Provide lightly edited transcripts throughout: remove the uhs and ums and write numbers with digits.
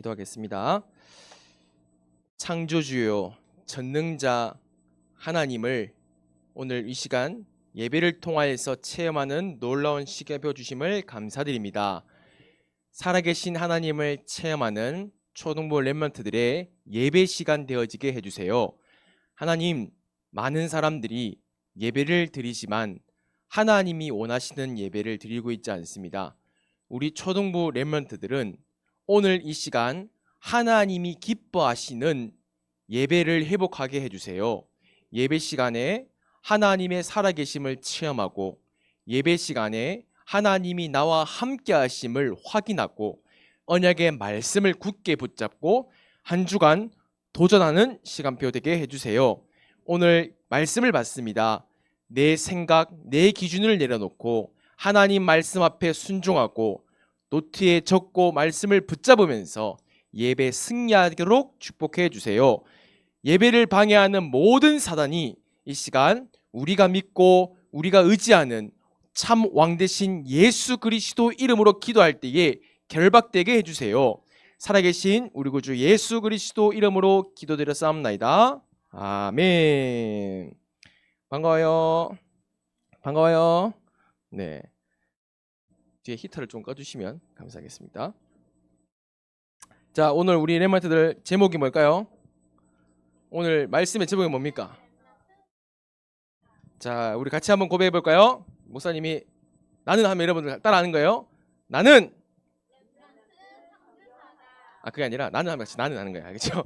기도하겠습니다. 창조주요 전능자 하나님을 오늘 이 시간 예배를 통하여서 체험하는 놀라운 시간표 주심을 감사드립니다. 살아계신 하나님을 체험하는 초등부 렘넌트들의 예배 시간 되어지게 해주세요. 하나님, 많은 사람들이 예배를 드리지만 하나님이 원하시는 예배를 드리고 있지 않습니다. 우리 초등부 렘넌트들은 오늘 이 시간 하나님이 기뻐하시는 예배를 회복하게 해주세요. 예배 시간에 하나님의 살아계심을 체험하고 예배 시간에 하나님이 나와 함께 하심을 확인하고 언약의 말씀을 굳게 붙잡고 한 주간 도전하는 시간표 되게 해주세요. 오늘 말씀을 받습니다. 내 생각, 내 기준을 내려놓고 하나님 말씀 앞에 순종하고 노트에 적고 말씀을 붙잡으면서 예배 승리하도록 축복해 주세요. 예배를 방해하는 모든 사단이 이 시간 우리가 믿고 우리가 의지하는 참 왕 되신 예수 그리스도 이름으로 기도할 때에 결박되게 해주세요. 살아계신 우리 구주 예수 그리스도 이름으로 기도드렸사옵나이다. 아멘. 반가워요. 반가워요. 네. 뒤에 히터를 좀 꺼주시면 감사하겠습니다. 자, 오늘 우리 렘넌트들 제목이 뭘까요? 오늘 말씀의 제목이 뭡니까? 자, 우리 같이 한번 고백해 볼까요? 목사님이 나는 하면 여러분들 따라하는 거예요. 나는 그게 아니라 나는 하면 같이 나는 하는 거예요. 알겠죠?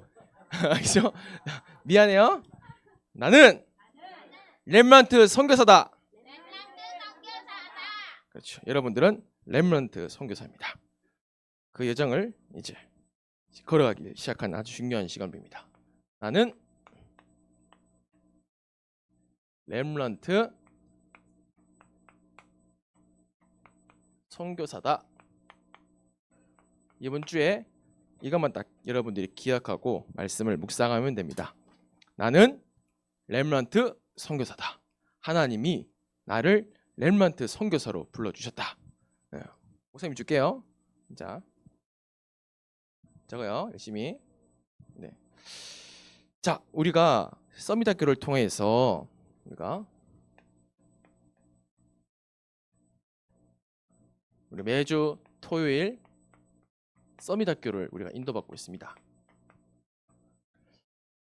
알겠죠? 미안해요. 나는 렘넌트 선교사다. 그렇죠. 여러분들은 렘넌트 선교사입니다. 그 여정을 이제 걸어가기 시작한 아주 중요한 시간입니다. 나는 렘넌트 선교사다. 이번 주에 이것만 딱 여러분들이 기억하고 말씀을 묵상하면 됩니다. 나는 렘넌트 선교사다. 하나님이 나를 렘넌트 선교사로 불러주셨다. 네. 목사님 줄게요. 자, 저거요. 열심히. 네. 자, 우리가 서밋 학교를 통해서 우리 매주 토요일 서밋 학교를 우리가 인도받고 있습니다.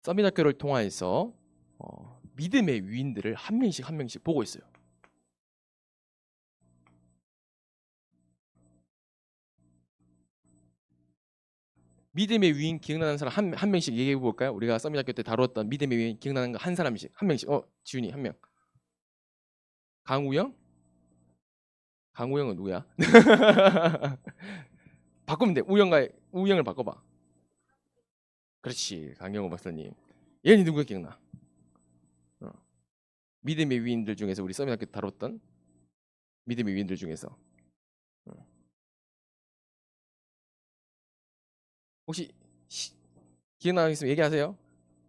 서밋 학교를 통해서 믿음의 위인들을 한 명씩 보고 있어요. 믿음의 위인 기억나는 사람 한 명씩 얘기해 볼까요? 우리가 서밋 학교 때 다루었던 믿음의 위인 기억나는 거 한 사람씩 한 명씩. 지훈이 한 명. 강우영? 강우영은 누구야? 바꾸면 돼. 우영을 바꿔봐. 그렇지, 강영호 박사님. 얘는 누구가 기억나? 믿음의 위인들 중에서 우리 서밋 학교 때 다뤘던 믿음의 위인들 중에서 혹시 기억나는 있으면 얘기하세요.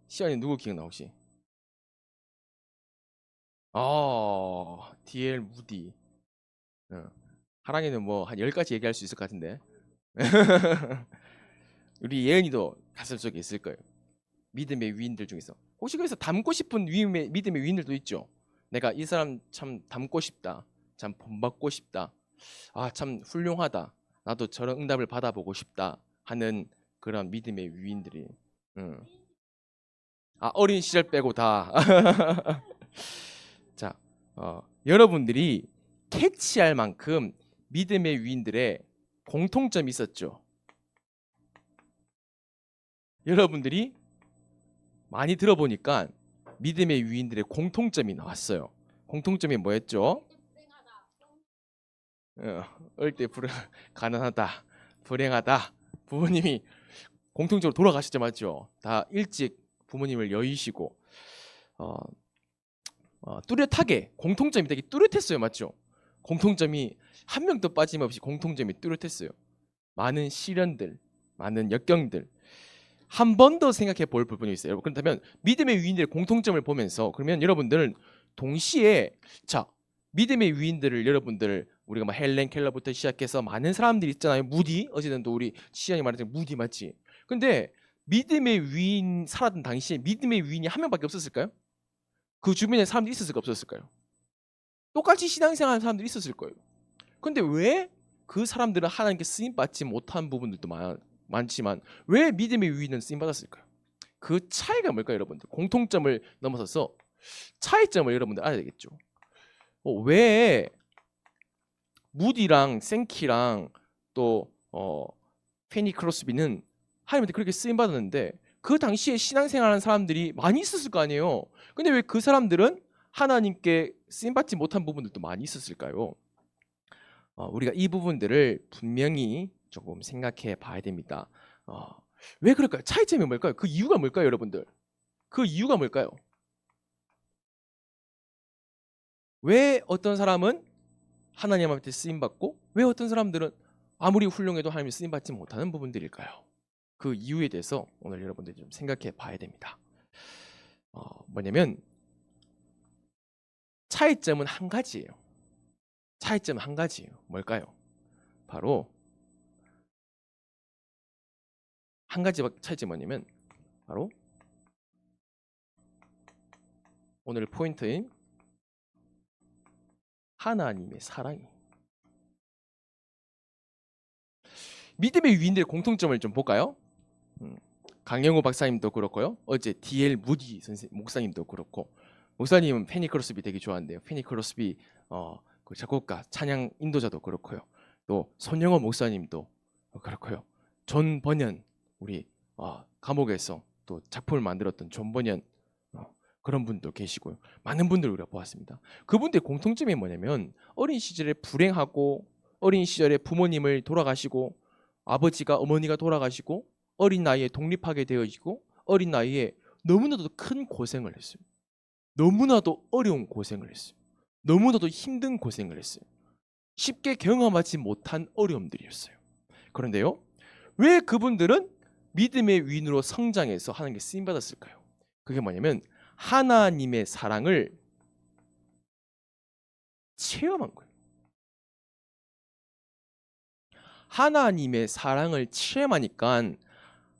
시연이 누구 기억나 혹시? D.L. 무디. 하랑이는 뭐 한 10가지 얘기할 수 있을 것 같은데. 우리 예은이도 가슴속에 있을 거예요. 믿음의 위인들 중에서 혹시 그래서 닮고 싶은 믿음의 위인들도 있죠. 내가 이 사람 참 닮고 싶다. 참 본받고 싶다. 참 훌륭하다. 나도 저런 응답을 받아보고 싶다 하는 그런 믿음의 위인들이. 어린 시절 빼고 다. 자, 여러분들이 캐치할 만큼 믿음의 위인들의 공통점이 있었죠. 여러분들이 많이 들어보니까 믿음의 위인들의 공통점이 나왔어요. 공통점이 뭐였죠? 어릴 때 가난하다, 불행하다, 부모님이 공통적으로 돌아가셨죠, 맞죠? 다 일찍 부모님을 여의시고 뚜렷하게 공통점이 되게 뚜렷했어요, 맞죠? 공통점이 한 명도 빠짐없이 공통점이 뚜렷했어요. 많은 시련들, 많은 역경들 한 번 더 생각해 볼 부분이 있어요. 그렇다면 믿음의 위인들의 공통점을 보면서 그러면 여러분들은 동시에 믿음의 위인들을 여러분들 우리가 막 헬렌 켈러부터 시작해서 많은 사람들이 있잖아요. 무디 어제는 또 우리 시장이 말했던 무디 맞지? 근데 믿음의 위인 살았던 당시에 믿음의 위인이 한 명밖에 없었을까요? 그 주변에 사람들이 있었을까 없었을까요? 똑같이 신앙생활하는 사람들이 있었을 거예요. 근데 왜 그 사람들은 하나님께 쓰임 받지 못한 부분들도 많지만 왜 믿음의 위인은 쓰임 받았을까요? 그 차이가 뭘까요, 여러분들? 공통점을 넘어서서 차이점을 여러분들 알아야 되겠죠. 왜 무디랑 생키랑 또 페니 크로스비는 하나님한테 그렇게 쓰임 받았는데 그 당시에 신앙생활하는 사람들이 많이 있었을 거 아니에요. 근데 왜 그 사람들은 하나님께 쓰임 받지 못한 부분들도 많이 있었을까요? 우리가 이 부분들을 분명히 조금 생각해 봐야 됩니다. 왜 그럴까요? 차이점이 뭘까요? 그 이유가 뭘까요, 여러분들? 그 이유가 뭘까요? 왜 어떤 사람은 하나님한테 쓰임 받고 왜 어떤 사람들은 아무리 훌륭해도 하나님이 쓰임 받지 못하는 부분들일까요? 그 이유에 대해서 오늘 여러분들이 좀 생각해 봐야 됩니다. 뭐냐면 차이점은 한 가지예요. 차이점은 한 가지예요. 뭘까요? 바로 한 가지 차이점이 뭐냐면 바로 오늘 포인트인 하나님의 사랑이. 믿음의 위인들의 공통점을 좀 볼까요? 강영호 박사님도 그렇고요. 어제 D.L. 무디 목사님도 그렇고, 목사님은 페니 크로스비 되게 좋아하는데요. 페니 크로스비 그 작곡가, 찬양 인도자도 그렇고요. 또 손영호 목사님도 그렇고요. 존 버년, 우리 감옥에서 또 작품을 만들었던 존 버년, 그런 분도 계시고요. 많은 분들을 우리가 보았습니다. 그분들의 공통점이 뭐냐면 어린 시절에 불행하고 어린 시절에 부모님을 돌아가시고 아버지가 어머니가 돌아가시고 어린 나이에 독립하게 되어지고 어린 나이에 너무나도 큰 고생을 했어요. 너무나도 어려운 고생을 했어요. 너무나도 힘든 고생을 했어요. 쉽게 경험하지 못한 어려움들이었어요. 그런데요, 왜 그분들은 믿음의 위인으로 성장해서 하나님께 쓰임 받았을까요? 그게 뭐냐면 하나님의 사랑을 체험한 거예요. 하나님의 사랑을 체험하니까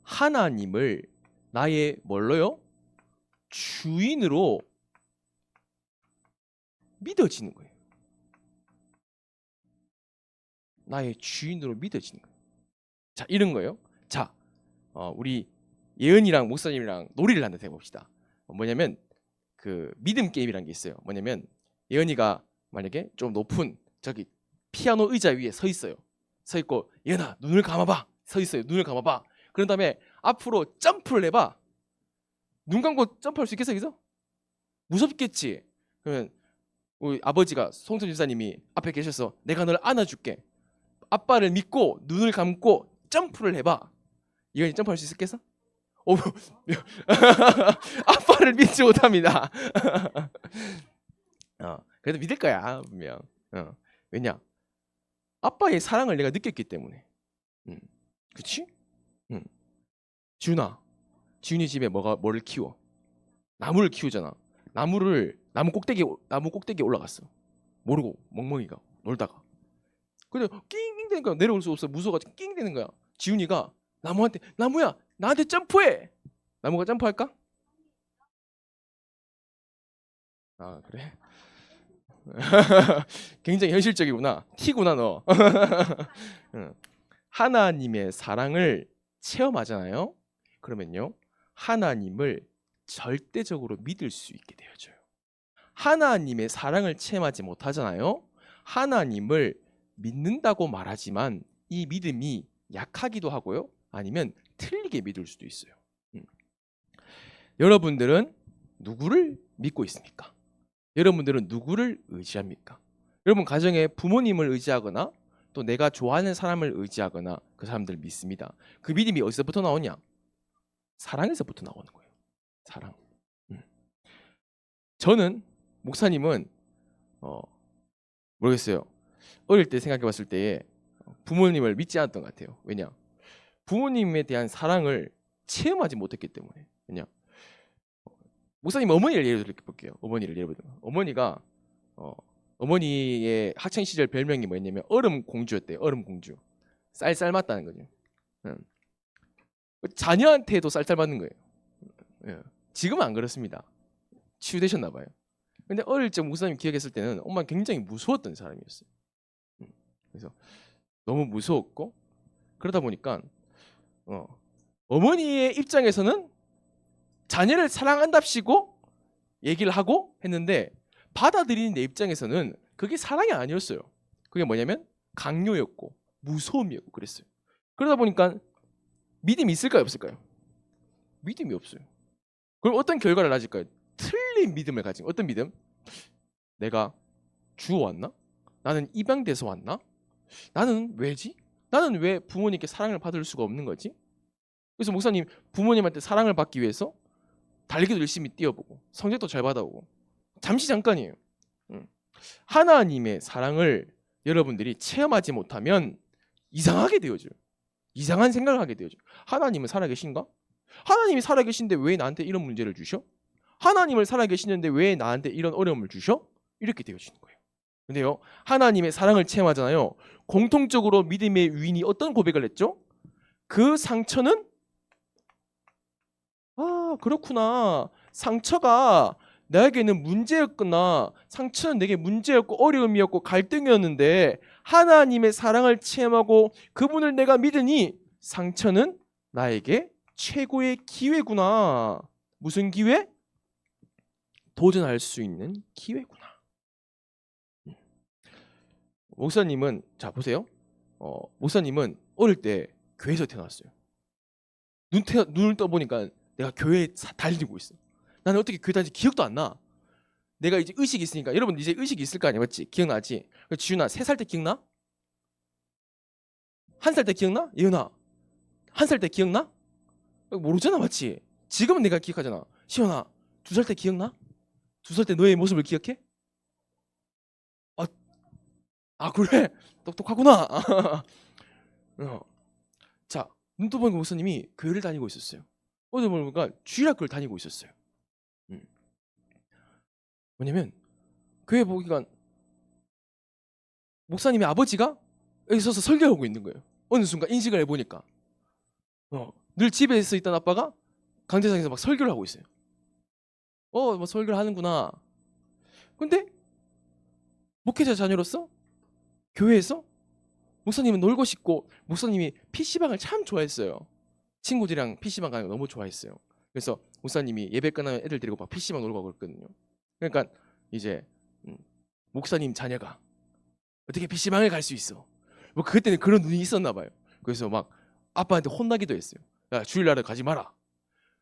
하나님을 나의 뭘로요? 주인으로 믿어지는 거예요. 나의 주인으로 믿어지는 거예요. 자, 이런 거예요. 자, 우리 예은이랑 목사님이랑 놀이를 한번 해봅시다. 뭐냐면 그 믿음 게임이라는 게 있어요. 뭐냐면 예은이가 만약에 좀 높은 저기 피아노 의자 위에 서 있어요. 서 있고 예은아 눈을 감아봐. 서 있어요. 눈을 감아봐. 그런 다음에 앞으로 점프를 해봐. 눈 감고 점프할 수 있겠어 여기서? 무섭겠지. 그러면 우리 아버지가 송천 집사님이 앞에 계셔서 내가 너를 안아줄게. 아빠를 믿고 눈을 감고 점프를 해봐. 예은이 점프할 수 있겠어? 아빠를 믿지 못합니다. 그래도 믿을 거야 분명. 왜냐? 아빠의 사랑을 내가 느꼈기 때문에. 그렇지? 지훈이 집에 뭐를 키워? 나무를 키우잖아. 나무 꼭대기에 올라갔어. 모르고 멍멍이가 놀다가. 근데 낑낑 되는 거야. 내려올 수 없어. 무서워가지고 낑 되는 거야. 지훈이가 나무한테 나무야 나한테 점프해. 나무가 점프할까? 그래? 굉장히 현실적이구나. 티구나 너. 하나님의 사랑을 체험하잖아요. 그러면요 하나님을 절대적으로 믿을 수 있게 되어져요. 하나님의 사랑을 체험하지 못하잖아요. 하나님을 믿는다고 말하지만 이 믿음이 약하기도 하고요. 아니면 틀리게 믿을 수도 있어요. 여러분들은 누구를 믿고 있습니까? 여러분들은 누구를 의지합니까? 여러분 가정에 부모님을 의지하거나 또 내가 좋아하는 사람을 의지하거나 그 사람들을 믿습니다. 그 믿음이 어디서부터 나오냐? 사랑에서부터 나오는 거예요. 사랑. 저는 목사님은 모르겠어요. 어릴 때 생각해 봤을 때에 부모님을 믿지 않았던 것 같아요. 왜냐? 부모님에 대한 사랑을 체험하지 못했기 때문에. 왜냐? 목사님 어머니를 예를 들어 볼게요. 어머니를 예를 들면 어머니가 어머니의 학창 시절 별명이 뭐였냐면 얼음 공주였대요. 얼음 공주. 쌀쌀 맞다는 거죠. 응. 자녀한테도 쌀쌀 맞는 거예요. 예. 지금은 안 그렇습니다. 치유되셨나 봐요. 근데 어릴 적 목사님 기억했을 때는 엄마는 굉장히 무서웠던 사람이었어요. 그래서 너무 무서웠고 그러다 보니까 어머니의 입장에서는 자녀를 사랑한답시고 얘기를 하고 했는데 받아들이는 내 입장에서는 그게 사랑이 아니었어요. 그게 뭐냐면 강요였고 무서움이었고 그랬어요. 그러다 보니까 믿음이 있을까요 없을까요? 믿음이 없어요. 그럼 어떤 결과를 가질까요? 틀린 믿음을 가진 어떤 믿음? 내가 주워왔나? 나는 입양돼서 왔나? 나는 왜지? 나는 왜 부모님께 사랑을 받을 수가 없는 거지? 그래서 목사님 부모님한테 사랑을 받기 위해서 달리기도 열심히 뛰어보고 성적도 잘 받아오고 잠시 잠깐이에요. 하나님의 사랑을 여러분들이 체험하지 못하면 이상하게 되어져요. 이상한 생각을 하게 되어져요. 하나님은 살아계신가? 하나님이 살아계신데 왜 나한테 이런 문제를 주셔? 하나님을 살아계시는데 왜 나한테 이런 어려움을 주셔? 이렇게 되어지는 거예요. 근데요, 하나님의 사랑을 체험하잖아요. 공통적으로 믿음의 위인이 어떤 고백을 했죠? 그 상처는 그렇구나. 상처가 나에게는 문제였구나. 상처는 내게 문제였고 어려움이었고 갈등이었는데 하나님의 사랑을 체험하고 그분을 내가 믿으니 상처는 나에게 최고의 기회구나. 무슨 기회? 도전할 수 있는 기회구나. 목사님은 자 보세요. 목사님은 어릴 때 교회에서 태어났어요. 눈을 떠보니까 내가 교회에 달리고 있어. 나는 어떻게 교회 다니는지 기억도 안 나. 내가 이제 의식이 있으니까 여러분 이제 의식이 있을 거 아니야, 맞지? 기억나지? 지윤아 3살 때 기억나? 1살 때 기억나? 예은아 1살 때 기억나? 모르잖아, 맞지? 지금은 내가 기억하잖아. 시연아 2살 때 기억나? 2살 때 너의 모습을 기억해? 그래 똑똑하구나. 자, 눈 떠보니까 목사님이 교회를 다니고 있었어요. 어디 보니까 주일학교를 다니고 있었어요. 뭐냐면 교회 보니까 목사님의 아버지가 여기 서서 설교하고 있는 거예요. 어느 순간 인식을 해보니까 늘 집에서 있던 아빠가 강대상에서 막 설교를 하고 있어요. 뭐 설교를 하는구나. 근데 목회자 자녀로서 교회에서 목사님은 놀고 싶고 목사님이 PC방을 참 좋아했어요. 친구들이랑 PC방 가는 거 너무 좋아했어요. 그래서 목사님이 예배 끝나면 애들 데리고 막 PC방 놀고 가고 그랬거든요. 그러니까 이제 목사님 자녀가 어떻게 PC방에 갈 수 있어? 뭐 그때는 그런 눈이 있었나 봐요. 그래서 막 아빠한테 혼나기도 했어요. 야, 주일날에 가지 마라.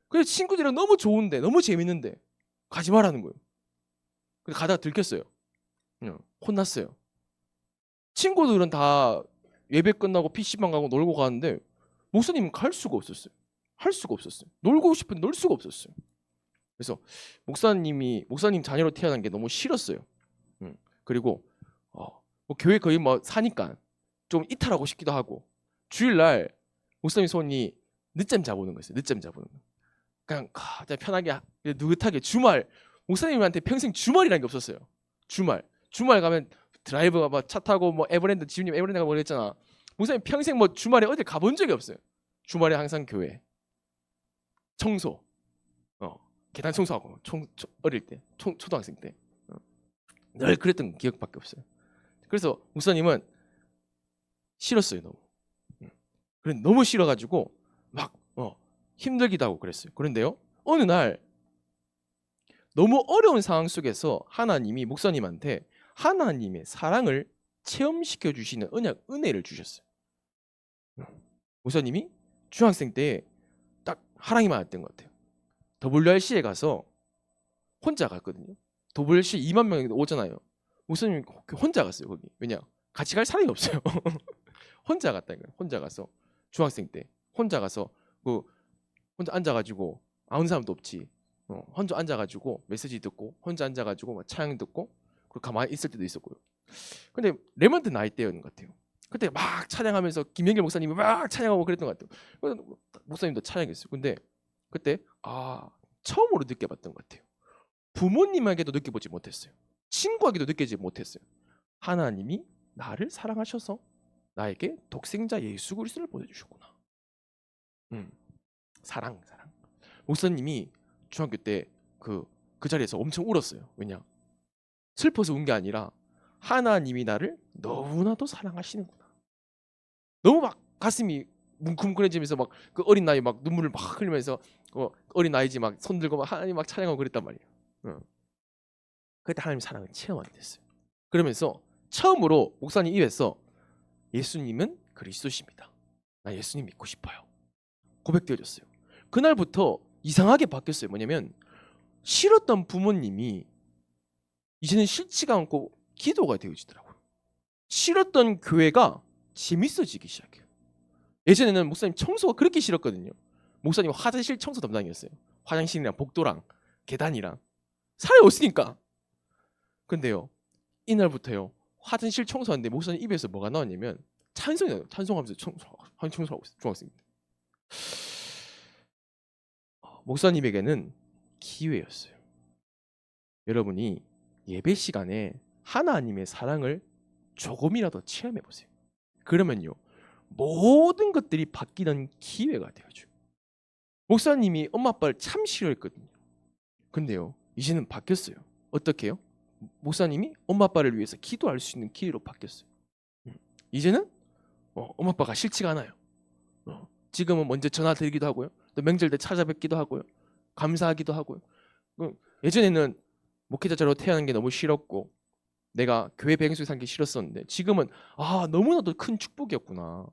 그래서 친구들이랑 너무 좋은데 너무 재밌는데 가지 마라는 거예요. 근데 가다가 들켰어요. 혼났어요. 친구들은 다 예배 끝나고 PC방 가고 놀고 가는데 목사님은 갈 수가 없었어요. 할 수가 없었어요. 놀고 싶은데 놀 수가 없었어요. 그래서 목사님 자녀로 태어난 게 너무 싫었어요. 그리고 뭐 교회 거의 뭐 사니까 좀 이탈하고 싶기도 하고 주일날 목사님 손이 늦잠 자보는 거였어요. 늦잠 자보는 거. 그냥 편하게 느긋하게 주말 목사님한테 평생 주말이라는 게 없었어요. 주말 가면 드라이브 막 차 타고 뭐 에버랜드 지훈님 에버랜드 가고 그랬잖아. 목사님 평생 뭐 주말에 어디 가본 적이 없어요. 주말에 항상 교회 청소 계단 청소하고 어릴 때 초등학생 때 늘 그랬던 기억밖에 없어요. 그래서 목사님은 싫었어요. 너무 싫어가지고 막 힘들기도 하고 그랬어요. 그런데요 어느 날 너무 어려운 상황 속에서 하나님이 목사님한테 하나님의 사랑을 체험시켜 주시는 은혜를 주셨어요. 목사님이 중학생 때 딱 하랑이 맞았던 것 같아요. WRC에 가서 혼자 갔거든요. WRC 2만 명이 오잖아요. 목사님 혼자 갔어요. 거기. 왜냐? 같이 갈 사람이 없어요. 혼자 갔다니까요. 혼자 가서 중학생 때 혼자 가서 혼자 앉아가지고 아무 사람도 없지. 혼자 앉아가지고 메시지 듣고 혼자 앉아가지고 막 찬양 듣고 그리고 가만히 있을 때도 있었고요. 근데 레몬트 나이 때였는 것 같아요. 그때 막 찬양하면서 김영길 목사님이 막 찬양하고 그랬던 것 같아요. 목사님도 찬양했어요. 근데 그때 처음으로 느껴봤던 것 같아요. 부모님에게도 느껴보지 못했어요. 친구하기도 느끼지 못했어요. 하나님이 나를 사랑하셔서 나에게 독생자 예수 그리스도를 보내주셨구나. 사랑. 목사님이 중학교 때 그 자리에서 엄청 울었어요. 왜냐? 슬퍼서 운 게 아니라 하나님이 나를 너무나도 사랑하시는구나. 너무 막 가슴이 뭉클해지면서 막 그 어린 나이 막 눈물을 막 흘리면서 어린 나이지 막 손 들고 막 하나님 막 찬양하고 그랬단 말이에요. 그때 하나님 사랑을 체험하게 됐어요. 그러면서 처음으로 목사님 입에서 예수님은 그리스도십니다. 나 예수님 믿고 싶어요. 고백되어졌어요. 그날부터 이상하게 바뀌었어요. 뭐냐면 싫었던 부모님이 이제는 싫지가 않고 기도가 되어지더라고요. 싫었던 교회가 재밌어지기 시작해요. 예전에는 목사님 청소가 그렇게 싫었거든요. 목사님 화장실 청소 담당이었어요. 화장실이랑 복도랑 계단이랑 사람이 없으니까. 근데요, 이날부터요, 화장실 청소하는데 목사님 입에서 뭐가 나왔냐면 찬송이 나요. 찬송하면서 청소하고 있어요. 중학생 때. 목사님에게는 기회였어요. 여러분이 예배 시간에 하나님의 사랑을 조금이라도 체험해 보세요. 그러면요, 모든 것들이 바뀌는 기회가 되어줘요. 목사님이 엄마 아빠를 참 싫어했거든요. 근데요, 이제는 바뀌었어요. 어떻게요? 목사님이 엄마 아빠를 위해서 기도할 수 있는 기회로 바뀌었어요. 이제는 엄마 아빠가 싫지가 않아요. 지금은 먼저 전화 드리기도 하고요. 또 명절 때 찾아뵙기도 하고요. 감사하기도 하고요. 예전에는 목회자로 태어난 게 너무 싫었고 내가 교회 배경속에 사는 게 싫었었는데 지금은 너무나도 큰 축복이었구나.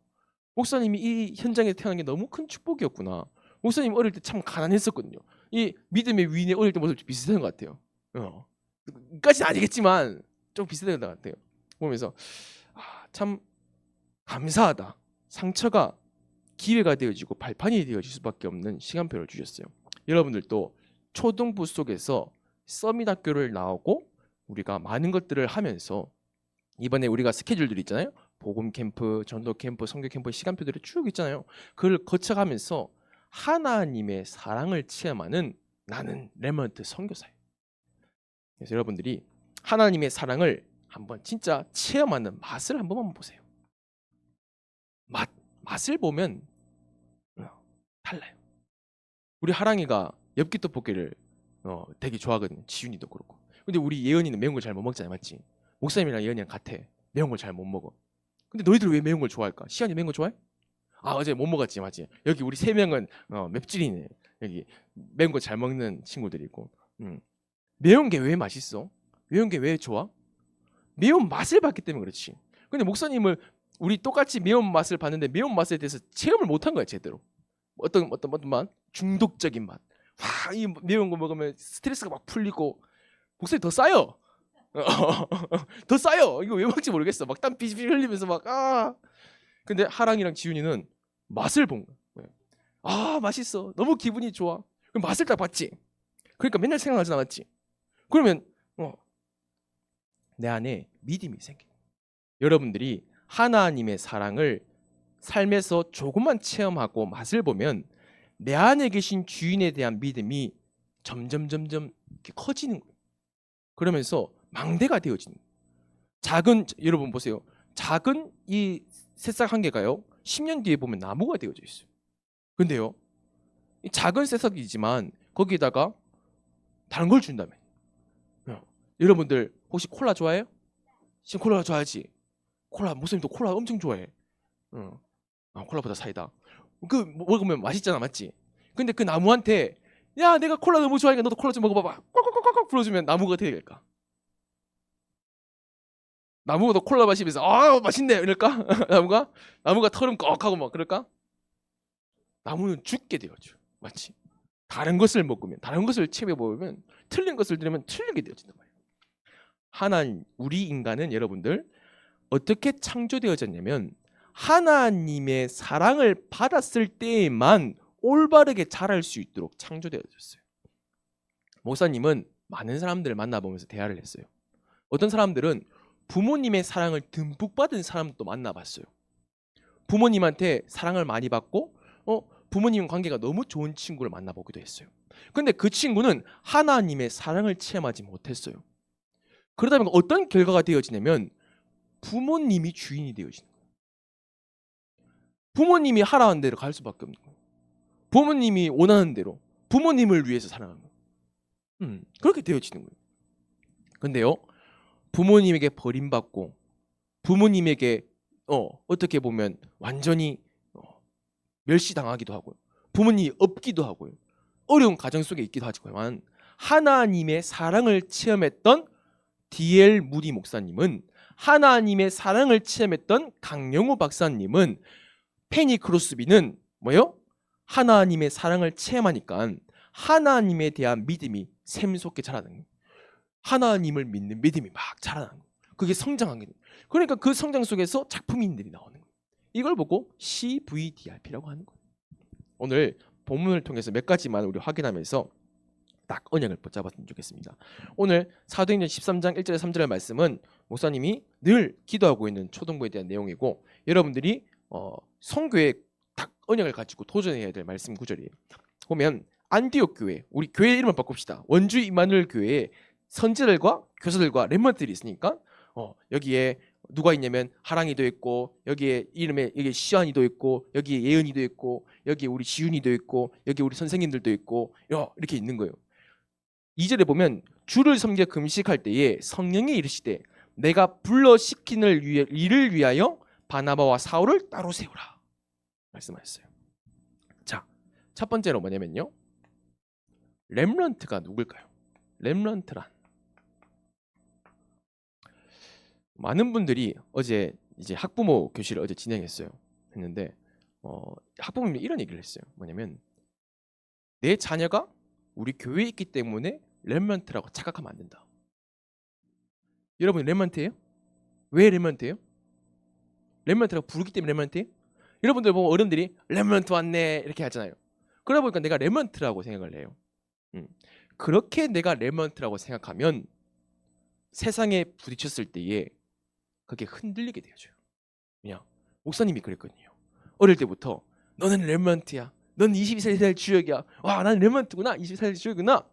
목사님이 이 현장에 태어난 게 너무 큰 축복이었구나. 목사님 어릴 때 참 가난했었거든요. 이 믿음의 위인의 어릴 때 모습이 비슷한 것 같아요. 까지는 아니겠지만 좀 비슷한 것 같아요. 보면서 참 감사하다. 상처가 기회가 되어지고 발판이 되어질 수밖에 없는 시간표를 주셨어요. 여러분들도 초등부 속에서 서밋 학교를 나오고 우리가 많은 것들을 하면서 이번에 우리가 스케줄들이 있잖아요. 복음 캠프, 전도 캠프, 선교 캠프 시간표들이 쭉 있잖아요. 그걸 거쳐가면서 하나님의 사랑을 체험하는 나는 레몬트 선교사예요. 그래서 여러분들이 하나님의 사랑을 한번 진짜 체험하는 맛을 한 번만 보세요. 맛을 보면 달라요. 우리 하랑이가 엽기 떡볶이를 되게 좋아하거든요. 지윤이도 그렇고. 근데 우리 예은이는 매운 걸 잘 못 먹잖아요, 맞지? 목사님이랑 예은이랑 같아. 매운 걸 잘 못 먹어. 근데 너희들 왜 매운 걸 좋아할까? 시안이 매운 거 좋아해? 어제 못 먹었지, 맞지? 여기 우리 세 명은 맵찔이네. 여기 매운 거 잘 먹는 친구들이 있고. 매운 게 왜 맛있어? 매운 게 왜 좋아? 매운 맛을 봤기 때문에 그렇지. 근데 목사님을 우리 똑같이 매운 맛을 봤는데 매운 맛에 대해서 체험을 못한 거야, 제대로. 어떤 맛? 중독적인 맛. 이 매운 거 먹으면 스트레스가 막 풀리고 목소리 더 쌓여. 더 쌓여. 이거 왜 먹지 모르겠어. 막 땀 비비비 흘리면서 막 근데 하랑이랑 지윤이는 맛을 본 거야. 맛있어. 너무 기분이 좋아. 그럼 맛을 딱 봤지. 그러니까 맨날 생각하지 않았지. 그러면 내 안에 믿음이 생겨. 여러분들이 하나님의 사랑을 삶에서 조금만 체험하고 맛을 보면 내 안에 계신 주인에 대한 믿음이 점점 이렇게 커지는 거예요. 그러면서 망대가 되어지는 거예요. 여러분 보세요. 작은 이 새싹 한 개가요. 10년 뒤에 보면 나무가 되어져 있어요. 근데요, 이 작은 새싹이지만 거기에다가 다른 걸 준다며. 여러분들 혹시 콜라 좋아해요? 지금 콜라 좋아하지? 콜라 목사님도 콜라 엄청 좋아해. 콜라보다 사이다. 먹으면 맛있잖아, 맞지? 근데 그 나무한테 야, 내가 콜라 너무 좋아하니까 너도 콜라 좀 먹어봐봐. 꽉꽉꽉꽉 불어주면 나무가 어떻게 될까? 나무도 콜라 마시면서 맛있네 이럴까? 나무가 털음 꺽하고 막 그럴까? 나무는 죽게 되어져, 맞지? 다른 것을 먹으면, 다른 것을 체험해 보면, 틀린 것을 들으면 틀리게 되어진단 말이에요. 하나님, 우리 인간은 여러분들 어떻게 창조되어졌냐면 하나님의 사랑을 받았을 때에만 올바르게 자랄 수 있도록 창조되어졌어요. 목사님은 많은 사람들을 만나보면서 대화를 했어요. 어떤 사람들은 부모님의 사랑을 듬뿍 받은 사람도 만나봤어요. 부모님한테 사랑을 많이 받고 부모님 관계가 너무 좋은 친구를 만나보기도 했어요. 근데 그 친구는 하나님의 사랑을 체험하지 못했어요. 그러다 보니까 어떤 결과가 되어지냐면 부모님이 주인이 되어지는 거예요. 부모님이 하라는 대로 갈 수밖에 없는 거예요. 부모님이 원하는 대로 부모님을 위해서 살아가는 거예요. 그렇게 되어지는 거예요. 근데요, 부모님에게 버림받고 부모님에게 어떻게 보면 완전히 멸시당하기도 하고요. 부모님이 없기도 하고요. 어려운 가정 속에 있기도 하지만 하나님의 사랑을 체험했던 D.L. 무디 목사님은, 하나님의 사랑을 체험했던 강영호 박사님은, 페니 크로스비는 뭐요? 하나님의 사랑을 체험하니까 하나님에 대한 믿음이 샘솟게 자라는 거예요. 하나님을 믿는 믿음이 막 자라나는 거예요. 그게 성장하게 돼요. 그러니까 그 성장 속에서 작품인들이 나오는 거예요. 이걸 보고 CVDRP라고 하는 거예요. 오늘 본문을 통해서 몇 가지만 우리 확인하면서 딱 언약을 붙잡았으면 좋겠습니다. 오늘 사도행전 13장 1절에 3절의 말씀은 목사님이 늘 기도하고 있는 초등부에 대한 내용이고, 여러분들이 성교에 딱 언약을 가지고 도전해야 될 말씀 구절이에요. 보면 안디옥 교회, 우리 교회 이름을 바꿉시다. 원주 이마누엘 교회에 선지자들과 교사들과 렘넌트들이 있으니까 여기에 누가 있냐면 하랑이도 있고, 여기에 이름에 여기 시안이도 있고, 여기에 예은이도 있고, 여기에 우리 지윤이도 있고, 여기 우리 선생님들도 있고, 이렇게 있는 거예요. 2절에 보면 주를 섬겨 금식할 때에 성령이 이르시되 내가 불러 시키는 일을 위하여 바나바와 사울을 따로 세우라 말씀하셨어요. 자, 첫 번째로 뭐냐면요, 렘넌트가 누굴까요? 렘넌트란, 많은 분들이 어제 이제 학부모 교실을 어제 진행했어요. 했는데 학부모님이 이런 얘기를 했어요. 뭐냐면 내 자녀가 우리 교회에 있기 때문에 렘넌트라고 착각하면 안 된다. 여러분 렘넌트예요? 왜 렘넌트예요? 렘넌트라고 부르기 때문에 렘넌트예요? 여러분들 보면 어른들이 렘넌트 왔네 이렇게 하잖아요. 그러다 보니까 내가 렘넌트라고 생각을 해요. 그렇게 내가 렘넌트라고 생각하면 세상에 부딪혔을 때에 그게 흔들리게 되어져요. 그냥 목사님이 그랬거든요. 어릴 때부터 너는 렘넌트야, 넌 22살 주역이야, 와 나는 렘넌트구나, 22살 주역이구나.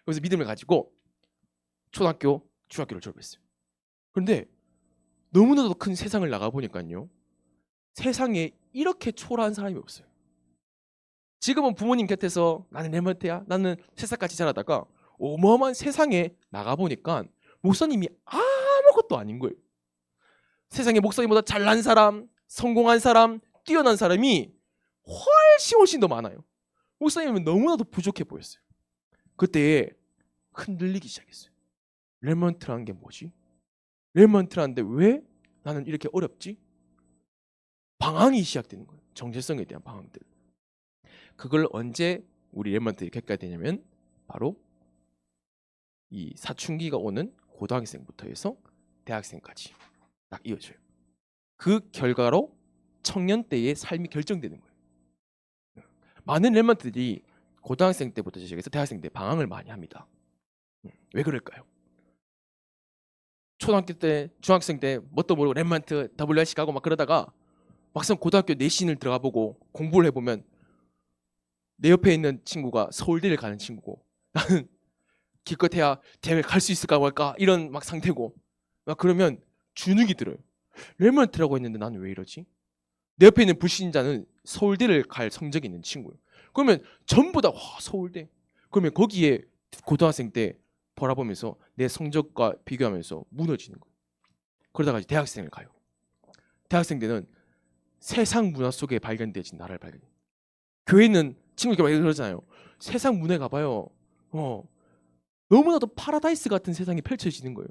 그래서 믿음을 가지고 초등학교, 중학교를 졸업했어요. 그런데 너무나도 큰 세상을 나가보니까요, 세상에 이렇게 초라한 사람이 없어요. 지금은 부모님 곁에서 나는 렘넌트야, 나는 새싹같이 자라다가 어마어마한 세상에 나가보니까 목사님이 아무것도 아닌 거예요. 세상에 목사님보다 잘난 사람, 성공한 사람, 뛰어난 사람이 훨씬 더 많아요. 목사님은 너무나도 부족해 보였어요. 그때 흔들리기 시작했어요. 렘넌트라는 게 뭐지? 렘넌트라는데 왜 나는 이렇게 어렵지? 방황이 시작되는 거예요. 정체성에 대한 방황들. 그걸 언제 우리 렘넌트들이 겪게 되냐면 바로 이 사춘기가 오는 고등학생부터 해서 대학생까지 딱 이어져요. 그 결과로 청년 때의 삶이 결정되는 거예요. 많은 렘넌트들이 고등학생 때부터 시작해서 대학생 때 방황을 많이 합니다. 왜 그럴까요? 초등학교 때, 중학생 때 뭣도 모르고 렘넌트, WRC 가고 막 그러다가 막상 고등학교 내신을 들어가 보고 공부를 해보면 내 옆에 있는 친구가 서울대를 가는 친구고 나는 기껏해야 대학을 갈 수 있을까 말까 이런 막 상태고, 막 그러면 주눅이 들어요. 렘넌트라고 했는데 나는 왜 이러지? 내 옆에 있는 불신자는 서울대를 갈 성적이 있는 친구예요. 그러면 전부 다 서울대. 그러면 거기에 고등학생 때 바라보면서 내 성적과 비교하면서 무너지는 거예요. 그러다가 대학생을 가요. 대학생 때는 세상 문화 속에 발견되진 나를 발견해요. 교회는 친구들끼리 그러잖아요. 세상 문화에 가봐요. 너무나도 파라다이스 같은 세상이 펼쳐지는 거예요.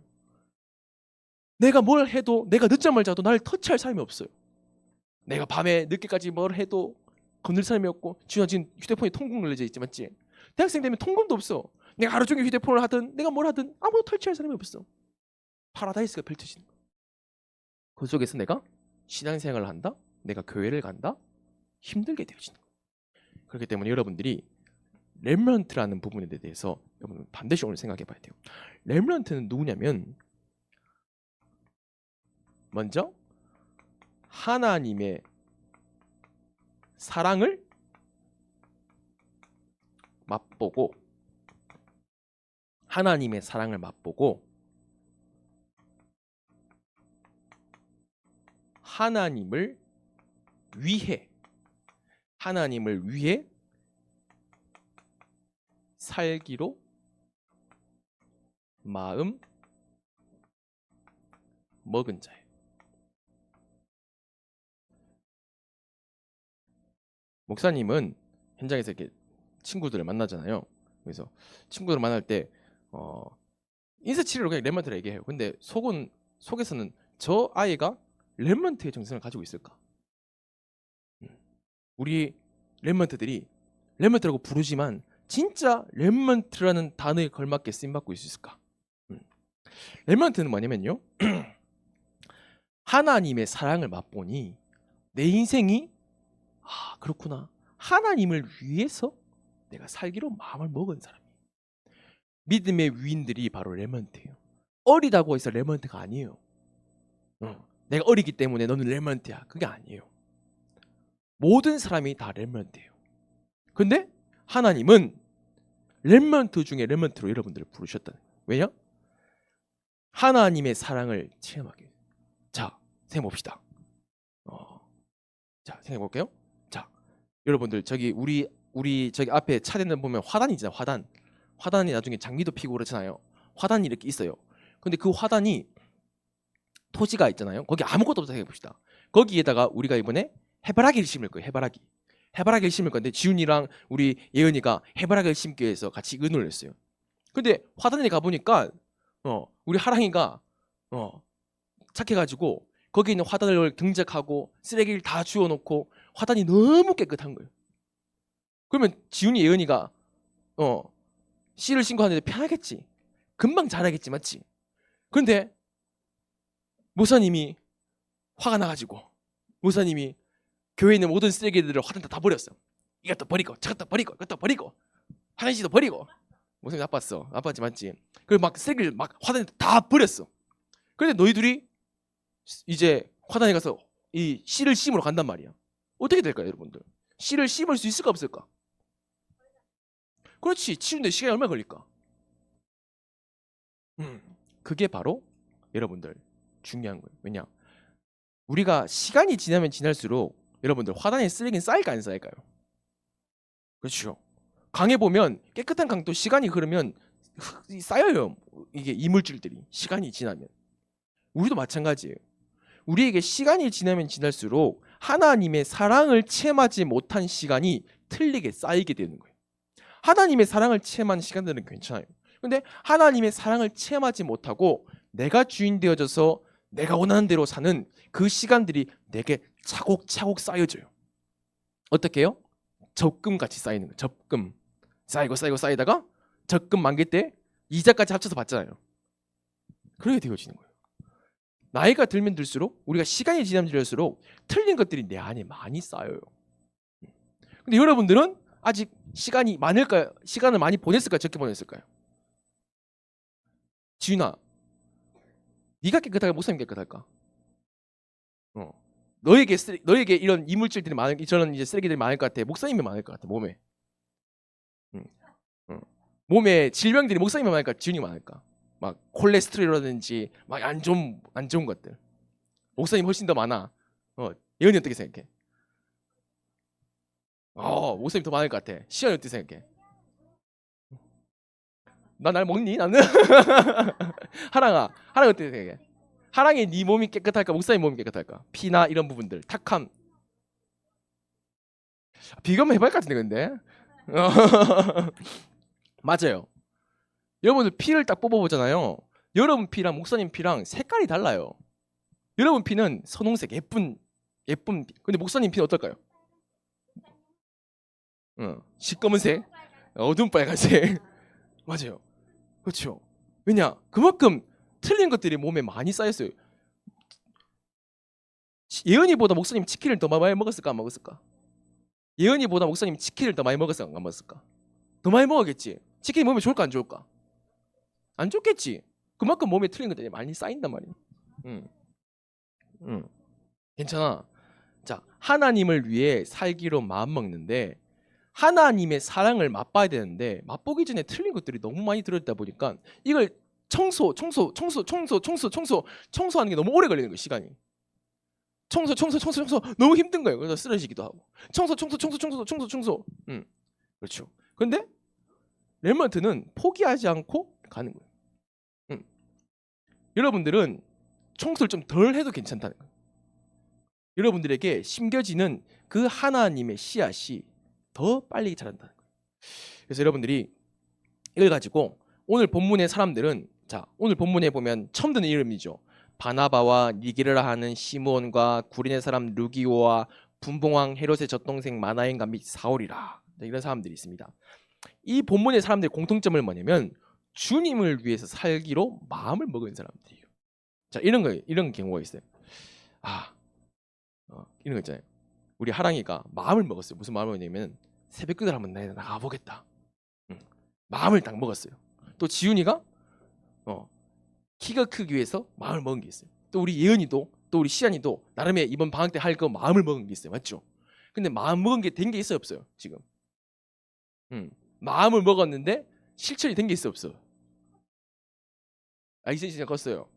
내가 뭘 해도, 내가 늦잠을 자도 나를 터치할 사람이 없어요. 내가 밤에 늦게까지 뭘 해도 건들 사람이 없고, 지금 휴대폰에 통금 눌러져 있지, 맞지? 대학생 되면 통금도 없어. 내가 하루 종일 휴대폰을 하든 내가 뭘 하든 아무도 터치할 사람이 없어. 파라다이스가 펼쳐지는 거야. 그 속에서 내가 신앙생활을 한다, 내가 교회를 간다, 힘들게 되어지는 거야. 그렇기 때문에 여러분들이 렘넌트라는 부분에 대해서 여러분 반드시 오늘 생각해 봐야 돼요. 렘넌트는 누구냐면 먼저 하나님의 사랑을 맛보고, 하나님의 사랑을 맛보고 하나님을 위해 살기로 마음 먹은 자예요. 목사님은 현장에서 이렇게 친구들을 만나잖아요. 그래서 친구들을 만날 때 인사치레로 그냥 랩런트를 얘기해요. 근데 속에서는 저 아이가 랩런트의 정신을 가지고 있을까? 우리 랩런트들이 랩런트라고 부르지만 진짜 랩런트라는 단어에 걸맞게 쓰임받고 있을까? 랩런트는 뭐냐면요. 하나님의 사랑을 맛보니 내 인생이 그렇구나. 하나님을 위해서 내가 살기로 마음을 먹은 사람이에요. 믿음의 위인들이 바로 렘넌트예요. 어리다고 해서 렘넌트가 아니에요. 내가 어리기 때문에 너는 렘넌트야. 그게 아니에요. 모든 사람이 다 렘넌트예요. 근데 하나님은 렘넌트 중에 렘넌트로 여러분들을 부르셨다는 거예요. 왜냐? 하나님의 사랑을 체험하게. 자, 생각해봅시다. 자, 생각해볼게요. 자, 여러분들 저기 우리 저기 앞에 차대는 보면 화단이 있잖아요. 화단이 나중에 장미도 피고 그렇잖아요. 화단이 이렇게 있어요. 근데 그 화단이 토지가 있잖아요. 거기 아무것도 없다 생각해봅시다. 거기에다가 우리가 이번에 해바라기를 심을 거예요. 해바라기를 심을 건데 지훈이랑 우리 예은이가 해바라기를 심기 위해서 같이 의논을 했어요. 근데 화단에 가보니까 우리 하랑이가 착해가지고 거기 있는 화단을 경작하고 쓰레기를 다 주워놓고 화단이 너무 깨끗한 거예요. 그러면 지훈이 예은이가 씨를 신고 하는데 편하겠지. 금방 자라겠지, 맞지? 근데 목사님이 화가 나가지고 목사님이 교회에 있는 모든 쓰레기들을 화단 다 버렸어. 이것도 버리고 저것도 버리고 이것도 버리고 화장실도 버리고. 목사님 나빴지, 맞지? 그리고 막 쓰레기를 막 화단에 다 버렸어. 근데 너희 둘이 이제 화단에 가서 이 씨를 심으러 간단 말이야. 어떻게 될까요, 여러분들? 씨를 심을 수 있을까 없을까? 그렇지. 치우는데 시간이 얼마나 걸릴까? 그게 바로 여러분들 중요한 거예요. 왜냐? 우리가 시간이 지나면 지날수록 여러분들 화단에 쓰레기는 쌓일까 안 쌓일까요? 그렇죠. 강에 보면 깨끗한 강도 시간이 흐르면 쌓여요. 이게 이물질들이 시간이 지나면. 우리도 마찬가지예요. 우리에게 시간이 지나면 지날수록 하나님의 사랑을 체험하지 못한 시간이 틀리게 쌓이게 되는 거예요. 하나님의 사랑을 체험한 시간들은 괜찮아요. 근데 하나님의 사랑을 체험하지 못하고 내가 주인 되어져서 내가 원하는 대로 사는 그 시간들이 내게 차곡차곡 쌓여져요. 어떻게 해요? 적금같이 쌓이는 거예요. 적금. 쌓이다가 적금 만기 때 이자까지 합쳐서 받잖아요. 그렇게 되어지는 거예요. 나이가 들면 들수록 우리가 시간이 지나면 지날수록 틀린 것들이 내 안에 많이 쌓여요. 근데 여러분들은 아직 시간이 많을까요? 시간을 많이 보냈을까요? 적게 보냈을까요? 지윤아, 네가 깨끗할까? 목사님 깨끗할까? 너에게 이런 이물질들이 저런 이제 쓰레기들이 많을 것 같아. 목사님이 많을 것 같아. 몸에. 몸에 질병들이 목사님이 많을까? 지윤이 많을까? 막 콜레스테롤이라든지 막 안 좋은 것들. 목사님 훨씬 더 많아. 예은이 어떻게 생각해? 목사님 더 많을 것 같아. 시연이 어떻게 생각해? 나 날 먹니? 나는 하랑아 어떻게 생각해? 하랑이 네 몸이 깨끗할까? 목사님 몸이 깨끗할까? 피나 이런 부분들, 탁함. 비교만 해볼 것 같은데 근데. 맞아요. 여러분들 피를 딱 뽑아보잖아요. 여러분 피랑 목사님 피랑 색깔이 달라요. 여러분 피는 선홍색 예쁜 피. 근데 목사님 피는 어떨까요? 시꺼먼색, 어두운 빨간색. 맞아요. 그렇죠. 왜냐? 그만큼 틀린 것들이 몸에 많이 쌓였어요. 예은이보다 목사님 치킨을 더 많이 먹었을까 안 먹었을까? 예은이보다 목사님 치킨을 더 많이 먹었을까 안 먹었을까? 더 많이 먹었겠지. 치킨 먹으면 좋을까 안 좋을까? 안 좋겠지. 그만큼 몸에 틀린 것들이 많이 쌓인단 말이야. 괜찮아. 자, 하나님을 위해 살기로 마음 먹는데 하나님의 사랑을 맛봐야 되는데 맛보기 전에 틀린 것들이 너무 많이 들어있다 보니까 이걸 청소하는 게 너무 오래 걸리는 거예요, 시간이. 청소 너무 힘든 거예요. 그래서 쓰러지기도 하고 청소. 그렇죠. 근데 랩런트는 포기하지 않고 가는 거예요. 여러분들은 청소를 좀 덜 해도 괜찮다는 거예요. 여러분들에게 심겨지는 그 하나님의 씨앗이 더 빨리 자란다는 거예요. 그래서 여러분들이 이걸 가지고 오늘 본문의 사람들은, 자, 오늘 본문에 보면 처음 듣는 이름이죠. 바나바와 니게르라 하는 시몬과 구린의 사람 루기오와 분봉왕 헤롯의 젖동생 마나엔과 및 사울이라, 이런 사람들이 있습니다. 이 본문의 사람들의 공통점을 뭐냐면 주님을 위해서 살기로 마음을 먹은 사람들이에요. 자, 이런 경우가 있어요. 이런 거 있잖아요. 우리 하랑이가 마음을 먹었어요. 무슨 마음을 먹냐면 새벽기도를 한번 나가보겠다. 마음을 딱 먹었어요. 또 지훈이가 키가 크기 위해서 마음을 먹은 게 있어요. 또 우리 예은이도, 또 우리 시안이도 나름의 이번 방학 때 할 거 마음을 먹은 게 있어요. 맞죠? 근데 마음 먹은 게 된 게 있어요, 없어요? 지금 마음을 먹었는데 실천이 된 게 있어요, 없어요? 이제 진짜 컸어요.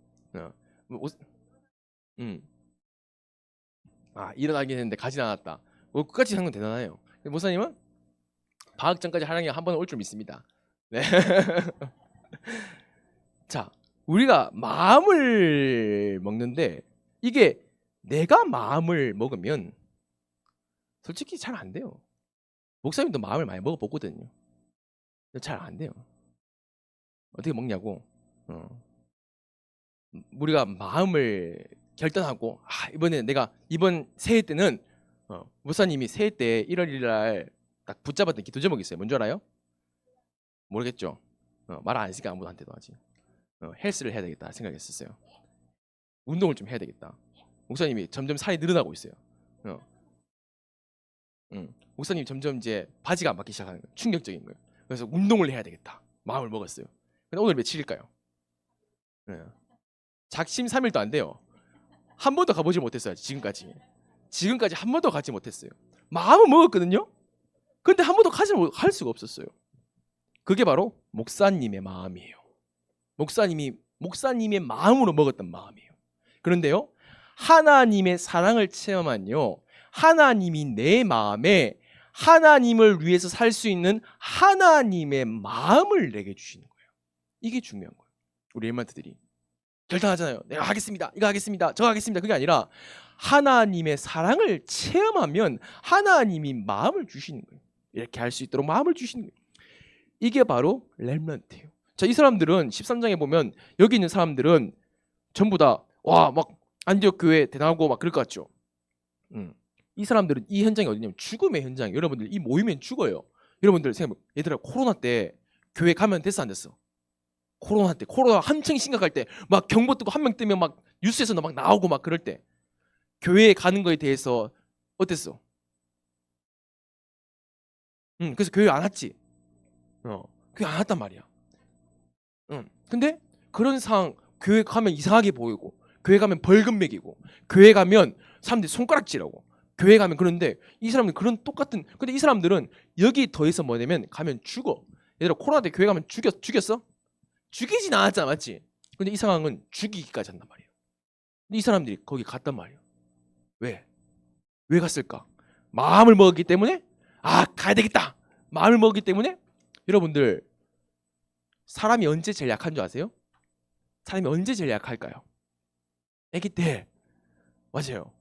일어나긴 했는데 가진 않았다. 끝까지 한 건 대단해요. 목사님은 방학 전까지 하랑이가 한 번 올 줄 믿습니다. 네. 자, 우리가 마음을 먹는데 이게 내가 마음을 먹으면 솔직히 잘 안 돼요. 목사님도 마음을 많이 먹어보거든요. 잘 안 돼요. 어떻게 먹냐고. 우리가 마음을 결단하고 이번에 내가 이번 새해 때는 목사님이 새해 때 1월 1일 날 딱 붙잡았던 기도 제목이 있어요. 뭔지 알아요? 모르겠죠. 말 안 했으니까 아무도한테도 아직. 헬스를 해야 되겠다 생각했었어요. 운동을 좀 해야 되겠다. 목사님이 점점 살이 늘어나고 있어요. 목사님이 점점 이제 바지가 안 맞기 시작하는 거예요. 충격적인 거예요. 그래서 운동을 해야 되겠다 마음을 먹었어요. 근데 오늘 며칠일까요? 작심 3일도 안 돼요. 한 번도 가보지 못했어요. 지금까지 한 번도 가지 못했어요. 마음을 먹었거든요. 근데 한 번도 갈 수가 없었어요. 그게 바로 목사님의 마음이에요. 목사님의 마음으로 먹었던 마음이에요. 그런데요, 하나님의 사랑을 체험한요, 하나님이 내 마음에 하나님을 위해서 살 수 있는 하나님의 마음을 내게 주시는 거예요. 이게 중요한 거예요. 우리 렘넌트들이 결단하잖아요. 내가 하겠습니다. 이거 하겠습니다. 저거 하겠습니다. 그게 아니라 하나님의 사랑을 체험하면 하나님이 마음을 주시는 거예요. 이렇게 할 수 있도록 마음을 주시는 거예요. 이게 바로 렘넌트예요. 자, 이 사람들은 13장에 보면 여기 있는 사람들은 전부 다 막 안디옥 교회 대단하고 막 그럴 것 같죠. 이 사람들은 이 현장이 어디냐면 죽음의 현장이에요. 여러분들 이 모이면 죽어요. 여러분들 생각해보면 얘들아, 코로나 때 교회 가면 됐어 안 됐어? 코로나 때, 코로나 한창 심각할 때 막 경보 뜨고 한 명 뜨면 막 뉴스에서 막 나오고 막 그럴 때 교회에 가는 거에 대해서 어땠어? 그래서 교회 안 왔지. 교회 안 왔단 말이야. 근데 그런 상황, 교회 가면 이상하게 보이고, 교회 가면 벌금 매기고, 교회 가면 사람들이 손가락질하고, 교회 가면 그런데 이 사람들 그런 똑같은, 근데 이 사람들은 여기 더해서 뭐냐면 가면 죽어. 얘들아, 코로나 때 교회 가면 죽였어? 죽이진 않았잖아, 맞지? 근데 이 상황은 죽이기까지 한단 말이에요. 근데 이 사람들이 거기 갔단 말이에요. 왜 갔을까? 마음을 먹었기 때문에 가야 되겠다. 마음을 먹었기 때문에. 여러분들, 사람이 언제 제일 약한 줄 아세요? 사람이 언제 제일 약할까요? 아기 때. 맞아요.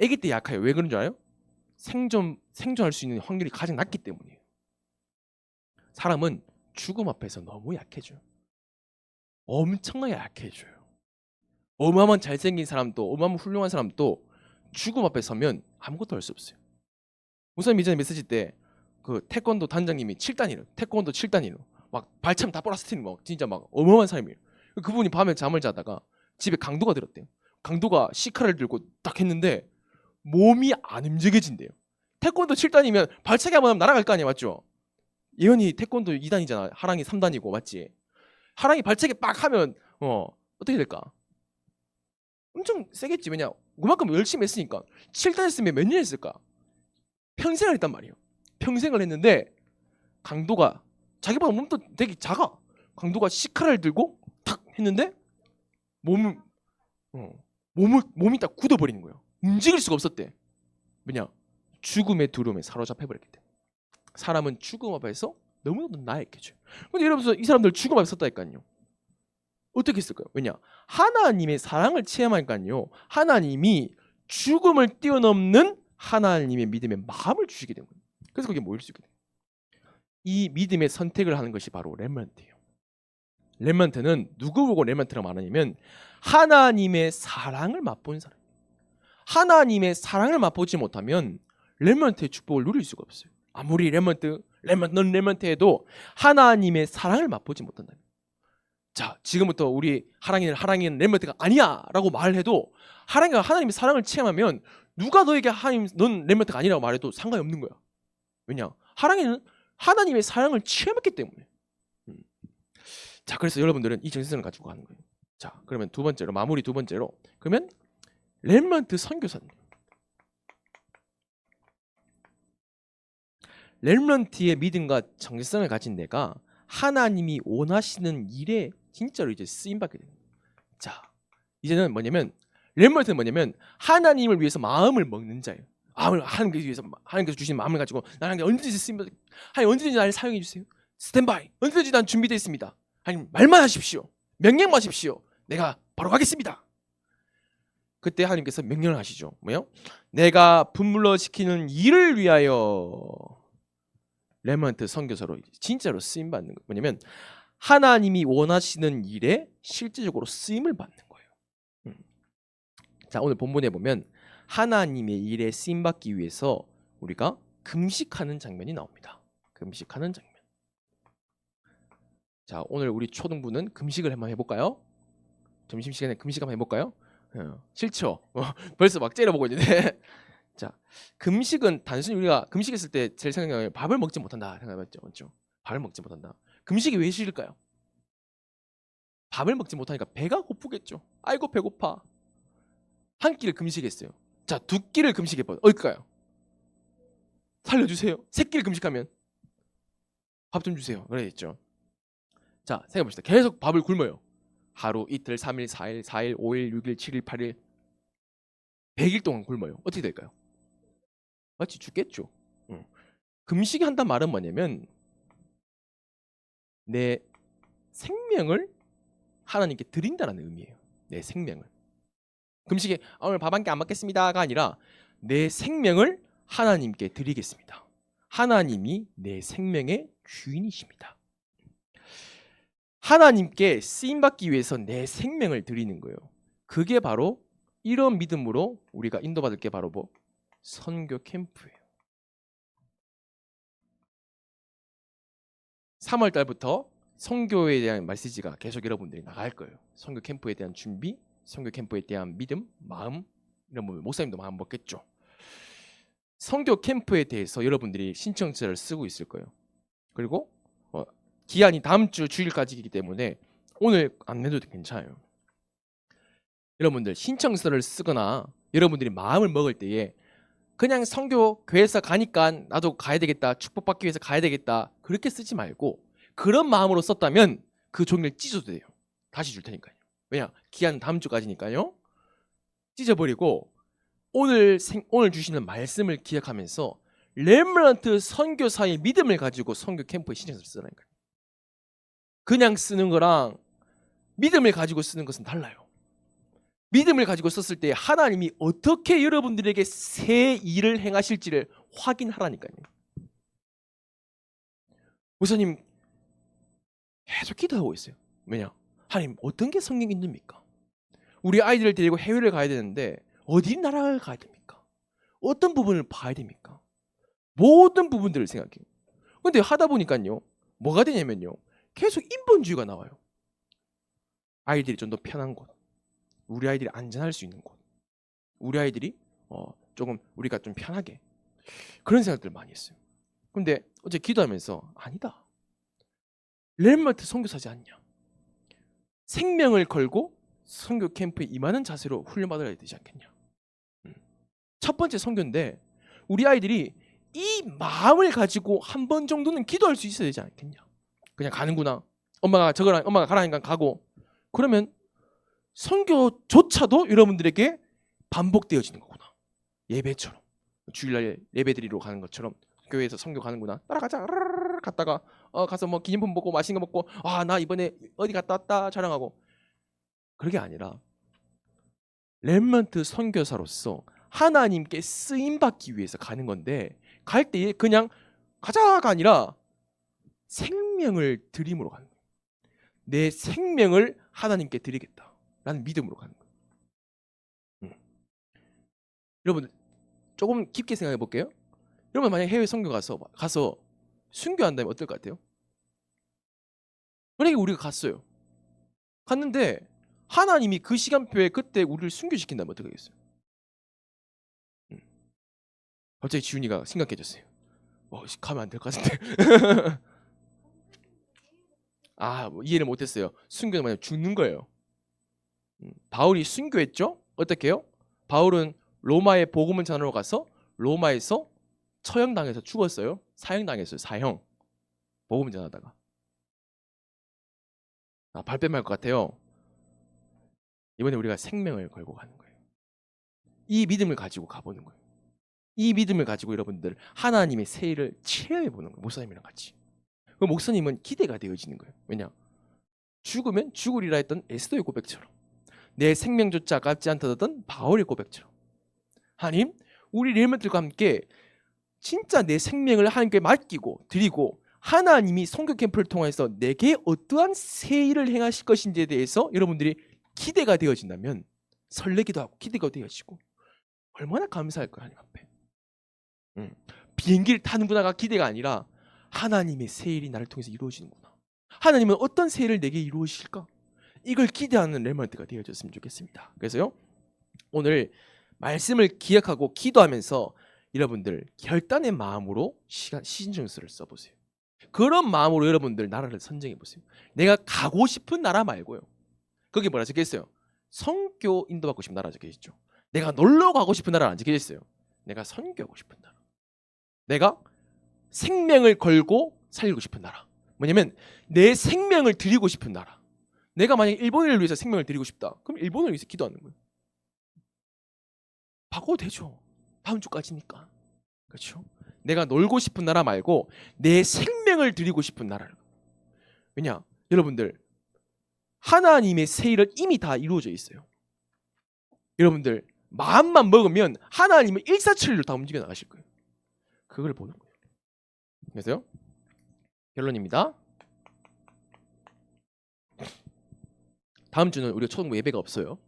아기 때 약해요. 왜 그런 줄 알아요? 생존할 수 있는 확률이 가장 낮기 때문이에요. 사람은 죽음 앞에서 너무 약해져요. 엄청나게 약해져요. 어마어마한 잘생긴 사람도, 어마어마한 훌륭한 사람도 죽음 앞에 서면 아무것도 할 수 없어요. 목사님 이전에 메시지 때 그 태권도 단장님이 7단이로, 태권도 7단이로 막 발참 다 플라스틱 막 진짜 막 어마어마한 사람이에요. 그분이 밤에 잠을 자다가 집에 강도가 들었대요. 강도가 시카를 들고 딱 했는데 몸이 안 움직여진대요. 태권도 7단이면 발차기 한번 하면 날아갈 거 아니야, 맞죠? 예언이 태권도 2단이잖아. 하랑이 3단이고, 맞지? 하랑이 발차기 빡 하면 어떻게 될까? 엄청 세겠지. 왜냐? 그만큼 열심히 했으니까. 7단 했으면 몇 년 했을까? 평생을 했단 말이에요. 평생을 했는데 강도가, 자기보다 몸도 되게 작아. 강도가 시카를 들고 탁 했는데 몸이 딱 굳어버리는 거예요. 움직일 수가 없었대. 뭐냐? 죽음의 두려움에 사로잡혀 버렸기 때문에. 사람은 죽음 앞에서 너무나도 나약해져. 근데 이러면서 이 사람들 죽음 앞에 섰다니까요. 어떻게 했을까요? 왜냐? 하나님의 사랑을 체험하니까요. 하나님이 죽음을 뛰어넘는 하나님의 믿음의 마음을 주시게 된 거예요. 그래서 그게 모일 수 있게 돼요. 이 믿음의 선택을 하는 것이 바로 렘넌트예요. 렘넌트는 누구 보고 렘넌트라고 말하냐면 하나님의 사랑을 맛본 사람. 하나님의 사랑을 맛보지 못하면 렘넌트의 축복을 누릴 수가 없어요. 아무리 넌 렘넌트 해도 하나님의 사랑을 맛보지 못한다면. 자, 지금부터 우리 하랑이는 렘넌트가 아니야 라고 말해도 하랑이가 하나님의 사랑을 체험하면 누가 너에게 넌 렘넌트가 아니라고 말해도 상관이 없는 거야. 왜냐? 하랑이는 하나님의 사랑을 체험했기 때문에. 자, 그래서 여러분들은 이 정신을 가지고 가는 거예요. 자, 그러면 마무리 두 번째로 그러면 렘넌트 선교사님. 렘넌트의 믿음과 정체성을 가진 내가 하나님이 원하시는 일에 진짜로 이제 쓰임 받게 됩니다. 자, 이제는 뭐냐면 렘넌트는 뭐냐면 하나님을 위해서 마음을 먹는 자예요. 하나님께서 위해서 하나님께서 주신 마음을 가지고 나는 언제든지 쓰임 받. 하나님 언제든지 나를 사용해 주세요. 스탠바이. 언제든지 난 준비되어 있습니다. 하나님 말만 하십시오. 명령만 하십시오. 내가 바로 가겠습니다. 그때 하나님께서 명령을 하시죠. 뭐요? 내가 분물러 지키는 일을 위하여 렘넌트 선교사로 진짜로 쓰임 받는 거. 뭐냐면 하나님이 원하시는 일에 실제적으로 쓰임을 받는 거예요. 자, 오늘 본문에 보면 하나님의 일에 쓰임 받기 위해서 우리가 금식하는 장면이 나옵니다. 금식하는 장면. 자, 오늘 우리 초등부는 금식을 한번 해볼까요? 점심시간에 금식 한번 해볼까요? 싫죠? 벌써 막 째려보고 있는데. 자, 금식은 단순히 우리가 금식했을 때 제일 생각나는 밥을 먹지 못한다 생각해봤죠, 맞죠? 밥을 먹지 못한다. 금식이 왜 싫을까요? 밥을 먹지 못하니까 배가 고프겠죠. 아이고 배고파. 한 끼를 금식했어요. 자, 두 끼를 금식해봐요. 어떨까요? 살려주세요. 세 끼를 금식하면 밥 좀 주세요. 그러겠죠. 자, 생각해봅시다. 계속 밥을 굶어요. 하루, 이틀, 3일, 4일, 4일, 5일, 6일, 7일, 8일 100일 동안 굶어요. 어떻게 될까요? 마치 죽겠죠. 금식이 한다는 말은 뭐냐면 내 생명을 하나님께 드린다는 의미예요. 내 생명을. 금식에 오늘 밥 한 끼 안 먹겠습니다가 아니라 내 생명을 하나님께 드리겠습니다. 하나님이 내 생명의 주인이십니다. 하나님께 쓰임받기 위해서 내 생명을 드리는 거예요. 그게 바로 이런 믿음으로 우리가 인도받을 게 바로 뭐? 선교 캠프예요. 3월 달부터 선교에 대한 메시지가 계속 여러분들이 나갈 거예요. 선교 캠프에 대한 준비, 선교 캠프에 대한 믿음, 마음, 이런 부분 목사님도 마음 먹겠죠. 선교 캠프에 대해서 여러분들이 신청서를 쓰고 있을 거예요. 그리고 기한이 다음 주 주일까지이기 때문에 오늘 안 내도 괜찮아요. 여러분들 신청서를 쓰거나 여러분들이 마음을 먹을 때에 그냥 선교 교회에서 가니까 나도 가야 되겠다, 축복받기 위해서 가야 되겠다, 그렇게 쓰지 말고 그런 마음으로 썼다면 그 종이를 찢어도 돼요. 다시 줄 테니까요. 왜냐? 기한 다음 주까지니까요. 찢어버리고 오늘 주시는 말씀을 기억하면서 렘넌트 선교사의 믿음을 가지고 선교 캠프에 신청서를 쓰라니까요. 그냥 쓰는 거랑 믿음을 가지고 쓰는 것은 달라요. 믿음을 가지고 썼을 때 하나님이 어떻게 여러분들에게 새 일을 행하실지를 확인하라니까요. 목사님 계속 기도하고 있어요. 왜냐? 하나님 어떤 게 성경 인도입니까? 우리 아이들을 데리고 해외를 가야 되는데 어디 나라를 가야 됩니까? 어떤 부분을 봐야 됩니까? 모든 부분들을 생각해요. 근데 하다 보니까요. 뭐가 되냐면요. 계속 인본주의가 나와요. 아이들이 좀 더 편한 곳, 우리 아이들이 안전할 수 있는 곳, 우리 아이들이 조금 우리가 좀 편하게, 그런 생각들을 많이 했어요. 근데 어제 기도하면서 아니다. 렘넌트 선교사지 않냐? 생명을 걸고 선교 캠프에 임하는 자세로 훈련받아야 되지 않겠냐? 첫 번째 선교인데 우리 아이들이 이 마음을 가지고 한 번 정도는 기도할 수 있어야 되지 않겠냐? 그냥 가는구나. 엄마가 가라니까 가고, 그러면 선교조차도 여러분들에게 반복되어지는 거구나. 예배처럼 주일날 예배드리러 가는 것처럼 교회에서 선교 가는구나 따라가자 갔다가 가서 뭐 기념품 먹고 맛있는 거 먹고 나 이번에 어디 갔다 왔다 자랑하고 그게 아니라 렘넌트 선교사로서 하나님께 쓰임 받기 위해서 가는 건데 갈 때 그냥 가자가 아니라 생명을 드림으로 가는 거예요. 내 생명을 하나님께 드리겠다라는 믿음으로 가는 거예요. 여러분 조금 깊게 생각해 볼게요. 여러분 만약 해외 선교 가서 순교한다면 어떨 것 같아요? 만약에 우리가 갔는데 하나님이 그 시간표에 그때 우리를 순교시킨다면 어떻게 하겠어요? 갑자기 지훈이가 심각해졌어요. 가면 안 될 것 같은데. 뭐 이해를 못했어요. 순교는 만약 죽는 거예요. 바울이 순교했죠? 어떻게 해요? 바울은 로마에 복음을 전하러 가서 로마에서 처형당해서 죽었어요. 사형당했어요. 사형. 복음을 전하다가. 발뺌할 것 같아요. 이번에 우리가 생명을 걸고 가는 거예요. 이 믿음을 가지고 가보는 거예요. 이 믿음을 가지고 여러분들 하나님의 새 일을 체험해 보는 거예요. 목사님이랑 같이. 그 목사님은 기대가 되어지는 거예요. 왜냐? 죽으면 죽으리라 했던 에스더의 고백처럼 내 생명조차 아깝지 않다던 바울의 고백처럼 하나님 우리 렘넌트들과 함께 진짜 내 생명을 하나님께 맡기고 드리고 하나님이 선교 캠프를 통해서 내게 어떠한 새 일을 행하실 것인지에 대해서 여러분들이 기대가 되어진다면 설레기도 하고 기대가 되어지고 얼마나 감사할까요? 하나님 앞에. 비행기를 타는구나가 기대가 아니라 하나님의 새 일이 나를 통해서 이루어지는구나. 하나님은 어떤 새 일을 내게 이루어질까? 이걸 기대하는 렘넌트가 되어졌으면 좋겠습니다. 그래서요 오늘 말씀을 기억하고 기도하면서 여러분들 결단의 마음으로 시즌증서를 써보세요. 그런 마음으로 여러분들 나라를 선정해 보세요. 내가 가고 싶은 나라 말고요. 거기 뭐라 적혀있어요? 선교 인도받고 싶은 나라 적혀있죠. 내가 놀러 가고 싶은 나라 안 적혀있어요. 내가 선교하고 싶은 나라. 내가 생명을 걸고 살고 싶은 나라. 뭐냐면 내 생명을 드리고 싶은 나라. 내가 만약에 일본을 위해서 생명을 드리고 싶다. 그럼 일본을 위해서 기도하는 거예요. 바꿔도 되죠. 다음 주까지니까. 그렇죠? 내가 놀고 싶은 나라 말고 내 생명을 드리고 싶은 나라를. 왜냐? 여러분들 하나님의 새 일은 이미 다 이루어져 있어요. 여러분들 마음만 먹으면 하나님은 일사천리로 다 움직여 나가실 거예요. 그걸 보는 거예요. 그래서요. 결론입니다. 다음 주는 우리가 초등부 예배가 없어요.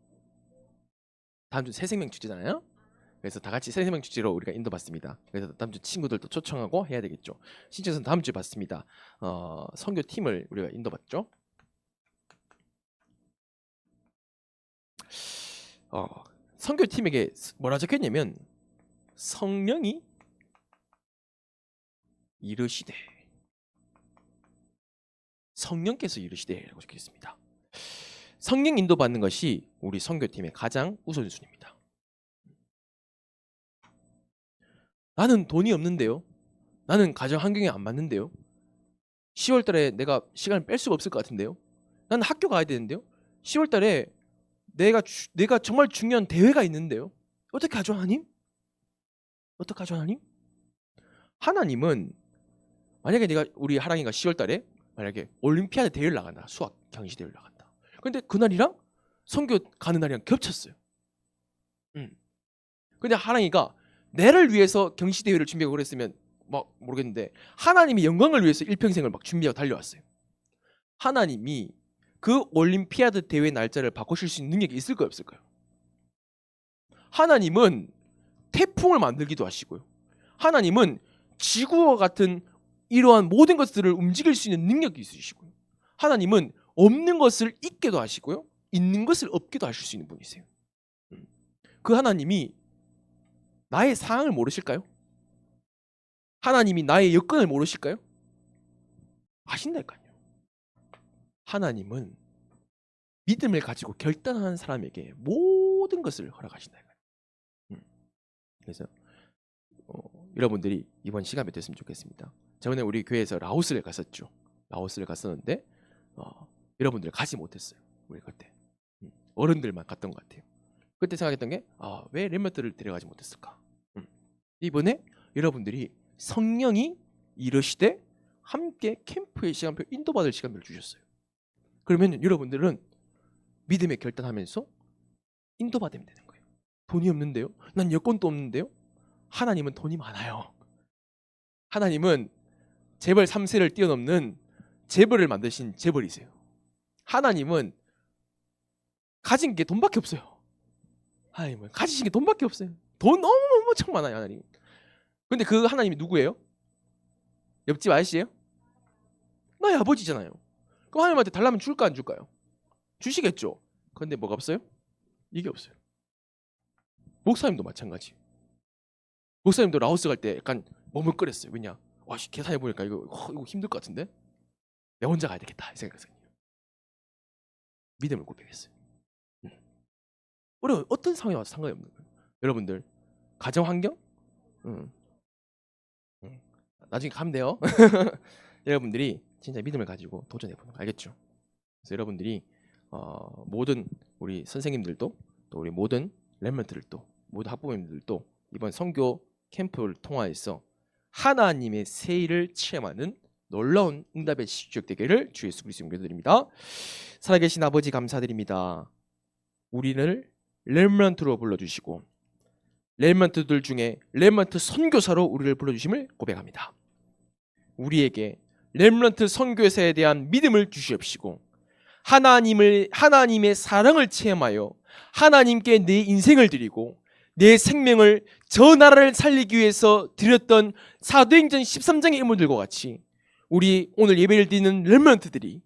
다음 주 새생명 축제잖아요. 그래서 다 같이 새생명 축제로 우리가 인도받습니다. 그래서 다음 주 친구들도 초청하고 해야 되겠죠. 신청서는 다음 주에 받습니다. 선교팀을 우리가 인도받죠. 선교팀에게 뭐라 적혀있냐면 성령이 이르시되 성령께서 이르시되라고 적혀있습니다. 성령 인도받는 것이 우리 선교팀의 가장 우선순위입니다. 나는 돈이 없는데요. 나는 가정 환경이 안 맞는데요. 10월 달에 내가 시간을 뺄 수가 없을 것 같은데요. 나는 학교 가야 되는데요. 10월 달에 내가 정말 중요한 대회가 있는데요. 어떻게 하죠, 하나님? 어떻게 하죠, 하나님? 하나님은 만약에 우리 하랑이가 10월 달에 만약에 올림피아드 대회를 나간다. 수학 경시 대회를 나간다. 근데 그날이랑 선교 가는 날이랑 겹쳤어요. 근데 하랑이가 내를 위해서 경시 대회를 준비하고 그랬으면 막 모르겠는데 하나님이 영광을 위해서 일평생을 막 준비하고 달려왔어요. 하나님이 그 올림피아드 대회 날짜를 바꾸실 수 있는 능력이 있을까요, 없을까요? 하나님은 태풍을 만들기도 하시고요. 하나님은 지구와 같은 이러한 모든 것들을 움직일 수 있는 능력이 있으시고요. 하나님은 없는 것을 있게도 하시고요. 있는 것을 없게도 하실 수 있는 분이세요. 그 하나님이 나의 상황을 모르실까요? 하나님이 나의 여건을 모르실까요? 아신다니까요. 하나님은 믿음을 가지고 결단하는 사람에게 모든 것을 허락하신다니까요. 그래서 여러분들이 이번 시간에 됐으면 좋겠습니다. 저번에 우리 교회에서 라오스를 갔었죠. 라오스를 갔었는데 여러분들 가지 못했어요. 우리 그때 어른들만 갔던 것 같아요. 그때 생각했던 게 왜 렘넌트를 데려가지 못했을까? 이번에 여러분들이 성령이 이르시되 함께 캠프의 시간표, 인도받을 시간표를 주셨어요. 그러면 여러분들은 믿음의 결단하면서 인도받으면 되는 거예요. 돈이 없는데요? 난 여권도 없는데요? 하나님은 돈이 많아요. 하나님은 재벌 3세를 뛰어넘는 재벌을 만드신 재벌이세요. 하나님은 가진 게 돈밖에 없어요. 하나님은 가지신 게 돈밖에 없어요. 돈 너무 참 많아요, 하나님. 근데 그 하나님이 누구예요? 옆집 아저씨예요? 나의 아버지잖아요. 그럼 하나님한테 달라면 줄까 안 줄까요? 주시겠죠. 그런데 뭐가 없어요? 이게 없어요. 목사님도 마찬가지. 목사님도 라오스 갈 때 약간 머뭇거렸어요. 왜냐? 와, 계산해 보니까 이거 힘들 것 같은데? 내가 혼자 가야 되겠다 이 생각했어요. 믿음을 고백했어요. 어려운 어떤 상황에 와서 상관이 없는 거예요. 여러분들 가정 환경? 나중에 가면 돼요. 여러분들이 진짜 믿음을 가지고 도전해 보는 거 알겠죠? 그래서 여러분들이 모든 우리 선생님들도 또 우리 모든 렘넌트들도 모든 학부모님들도 이번 선교 캠프를 통하여서 하나님의 새 일을 체험하는 놀라운 응답의 시주역 되기를 주 예수 그리스도 이름으로 드립니다. 살아계신 아버지 감사드립니다. 우리를 렘넌트로 불러주시고 렘넌트들 중에 렘넌트 선교사로 우리를 불러주심을 고백합니다. 우리에게 렘넌트 선교사에 대한 믿음을 주시옵시고 하나님의 사랑을 체험하여 하나님께 내 인생을 드리고 내 생명을 저 나라를 살리기 위해서 드렸던 사도행전 13장의 인물들과 같이 우리 오늘 예배를 드리는 렘넌트들이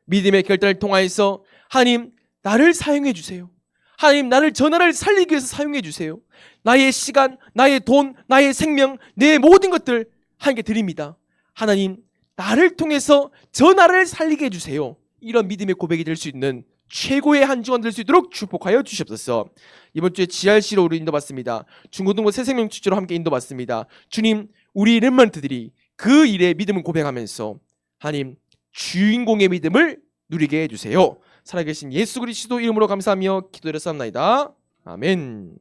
믿음의 결단을 통하여서 하나님 나를 사용해 주세요. 하나님 나를 저 나라를 살리기 위해서 사용해 주세요. 나의 시간, 나의 돈, 나의 생명, 내 모든 것들 하나님께 드립니다. 하나님 나를 통해서 저 나라를 살리게 해주세요. 이런 믿음의 고백이 될 수 있는 최고의 한 주간 될 수 있도록 축복하여 주시옵소서. 이번 주에 GRC로 우리 인도받습니다. 중고등부 새생명 축제로 함께 인도받습니다. 주님 우리 렘넌트들이 그 일에 믿음을 고백하면서 하나님 주인공의 믿음을 누리게 해주세요. 살아계신 예수 그리스도 이름으로 감사하며 기도드렸사옵나이다. 아멘.